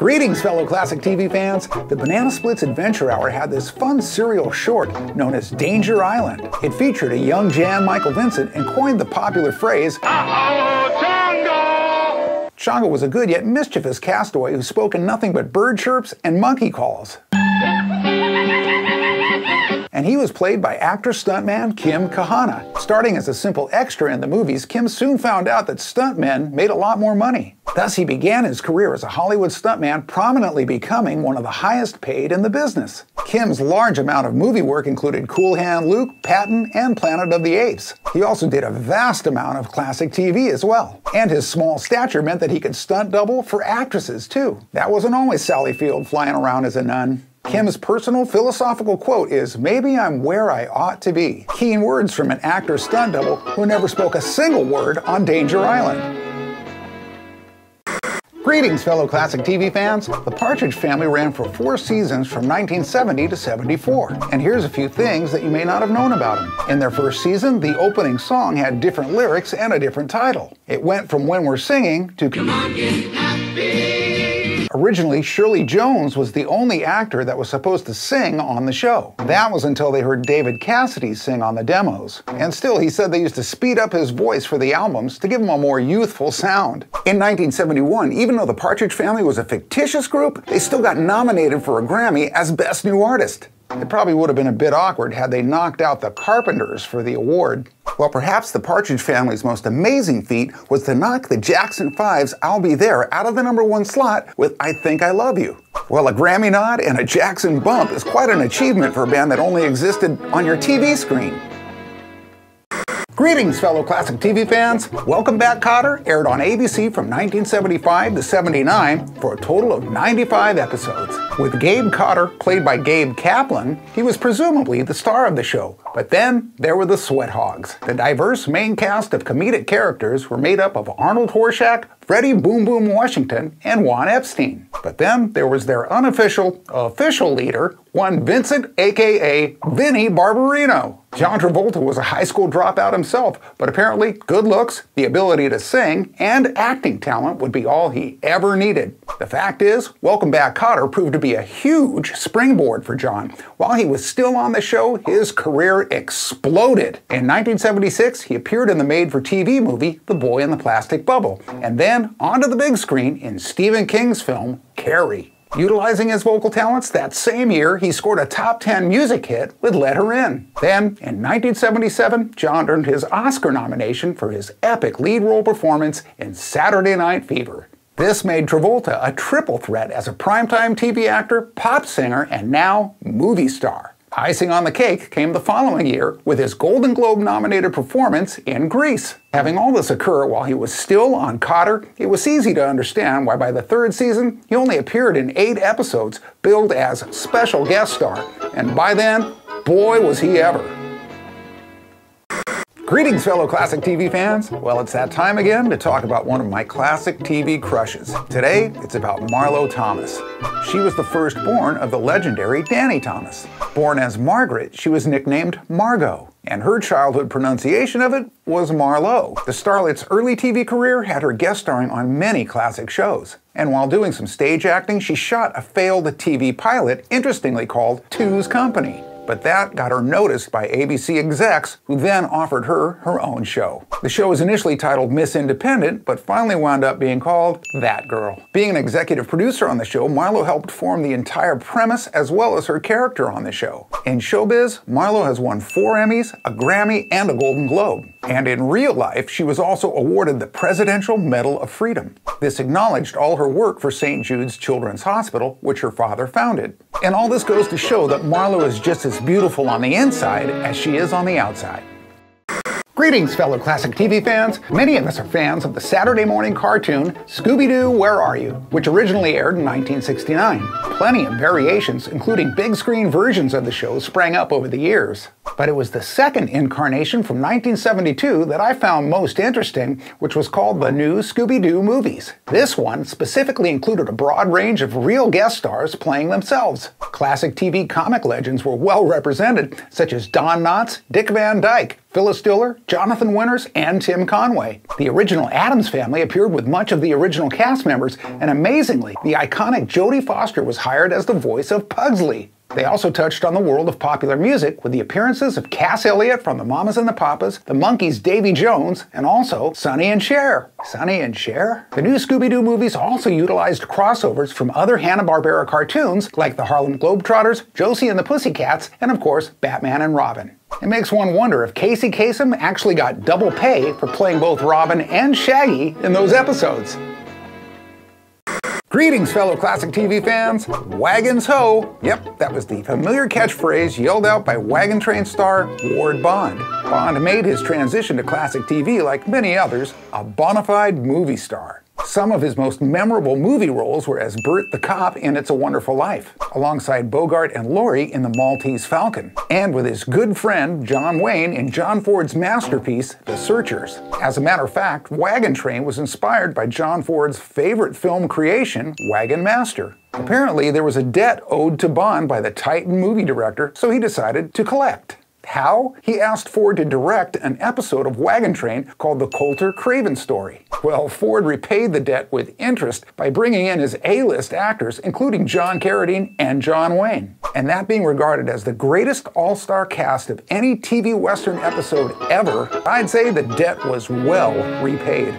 Greetings, fellow classic TV fans. The Banana Splits Adventure Hour had this fun serial short known as Danger Island. It featured a young Jan Michael Vincent and coined the popular phrase, "Uh-oh, Chongo!" Chongo was a good yet mischievous castaway who spoke in nothing but bird chirps and monkey calls. And he was played by actor-stuntman Kim Kahana. Starting as a simple extra in the movies, Kim soon found out that stuntmen made a lot more money. Thus, he began his career as a Hollywood stuntman, prominently becoming one of the highest paid in the business. Kim's large amount of movie work included Cool Hand Luke, Patton, and Planet of the Apes. He also did a vast amount of classic TV as well. And his small stature meant that he could stunt double for actresses, too. That wasn't always Sally Field flying around as a nun. Kim's personal philosophical quote is, "Maybe I'm where I ought to be." Keen words from an actor stunt double who never spoke a single word on Danger Island. Greetings, fellow classic TV fans. The Partridge Family ran for 4 seasons from 1970 to 74. And here's a few things that you may not have known about them. In their first season, the opening song had different lyrics and a different title. It went from When We're Singing to Come On, Get Happy. Originally, Shirley Jones was the only actor that was supposed to sing on the show. That was until they heard David Cassidy sing on the demos. And still, he said they used to speed up his voice for the albums to give him a more youthful sound. In 1971, even though the Partridge Family was a fictitious group, they still got nominated for a Grammy as Best New Artist. It probably would have been a bit awkward had they knocked out the Carpenters for the award. Well, perhaps the Partridge Family's most amazing feat was to knock the Jackson 5's I'll Be There out of the #1 slot with I Think I Love You. Well, a Grammy nod and a Jackson bump is quite an achievement for a band that only existed on your TV screen. Greetings, fellow classic TV fans. Welcome Back, Kotter aired on ABC from 1975 to 79 for a total of 95 episodes. With Gabe Kotter, played by Gabe Kaplan, he was presumably the star of the show. But then there were the Sweat Hogs. The diverse main cast of comedic characters were made up of Arnold Horshack, Freddie Boom Boom Washington, and Juan Epstein. But then there was their official leader, one Vincent, aka Vinnie Barbarino. John Travolta was a high school dropout himself, but apparently good looks, the ability to sing, and acting talent would be all he ever needed. The fact is, Welcome Back, Kotter proved to be a huge springboard for John. While he was still on the show, his career exploded. In 1976, he appeared in the made-for-TV movie The Boy in the Plastic Bubble, and then onto the big screen in Stephen King's film Carrie. Utilizing his vocal talents, that same year, he scored a top 10 music hit with Let Her In. Then, in 1977, John earned his Oscar nomination for his epic lead role performance in Saturday Night Fever. This made Travolta a triple threat as a primetime TV actor, pop singer, and now movie star. Icing on the cake came the following year with his Golden Globe-nominated performance in Grease. Having all this occur while he was still on Kotter, it was easy to understand why by the 3rd season, he only appeared in 8 episodes, billed as special guest star. And by then, boy was he ever. Greetings, fellow classic TV fans. Well, it's that time again to talk about one of my classic TV crushes. Today, it's about Marlo Thomas. She was the firstborn of the legendary Danny Thomas. Born as Margaret, she was nicknamed Margot, and her childhood pronunciation of it was Marlo. The starlet's early TV career had her guest starring on many classic shows. And while doing some stage acting, she shot a failed TV pilot, interestingly called Two's Company. But that got her noticed by ABC execs, who then offered her her own show. The show was initially titled Miss Independent, but finally wound up being called That Girl. Being an executive producer on the show, Marlo helped form the entire premise as well as her character on the show. In showbiz, Marlo has won 4 Emmys, a Grammy, and a Golden Globe. And in real life, she was also awarded the Presidential Medal of Freedom. This acknowledged all her work for St. Jude's Children's Hospital, which her father founded. And all this goes to show that Marlo is just as beautiful on the inside as she is on the outside. Greetings, fellow classic TV fans. Many of us are fans of the Saturday morning cartoon Scooby-Doo, Where Are You?, which originally aired in 1969. Plenty of variations, including big screen versions of the show, sprang up over the years. But it was the second incarnation from 1972 that I found most interesting, which was called the new Scooby-Doo movies. This one specifically included a broad range of real guest stars playing themselves. Classic TV comic legends were well represented, such as Don Knotts, Dick Van Dyke, Phyllis Diller, Jonathan Winters, and Tim Conway. The original Addams Family appeared with much of the original cast members, and amazingly, the iconic Jodie Foster was hired as the voice of Pugsley. They also touched on the world of popular music with the appearances of Cass Elliot from the Mamas and the Papas, the Monkees' Davy Jones, and also Sonny and Cher. Sonny and Cher? The new Scooby-Doo movies also utilized crossovers from other Hanna-Barbera cartoons like the Harlem Globetrotters, Josie and the Pussycats, and of course, Batman and Robin. It makes one wonder if Casey Kasem actually got double pay for playing both Robin and Shaggy in those episodes. Greetings, fellow classic TV fans. Wagons ho! Yep, that was the familiar catchphrase yelled out by Wagon Train star Ward Bond. Bond made his transition to classic TV, like many others, a bona fide movie star. Some of his most memorable movie roles were as Bert the cop in It's a Wonderful Life, alongside Bogart and Laurie in The Maltese Falcon, and with his good friend John Wayne in John Ford's masterpiece, The Searchers. As a matter of fact, Wagon Train was inspired by John Ford's favorite film creation, Wagon Master. Apparently, there was a debt owed to Bond by the Titan movie director, so he decided to collect. How? He asked Ford to direct an episode of Wagon Train called The Coulter Craven Story. Well, Ford repaid the debt with interest by bringing in his A-list actors, including John Carradine and John Wayne. And that being regarded as the greatest all-star cast of any TV Western episode ever, I'd say the debt was well repaid.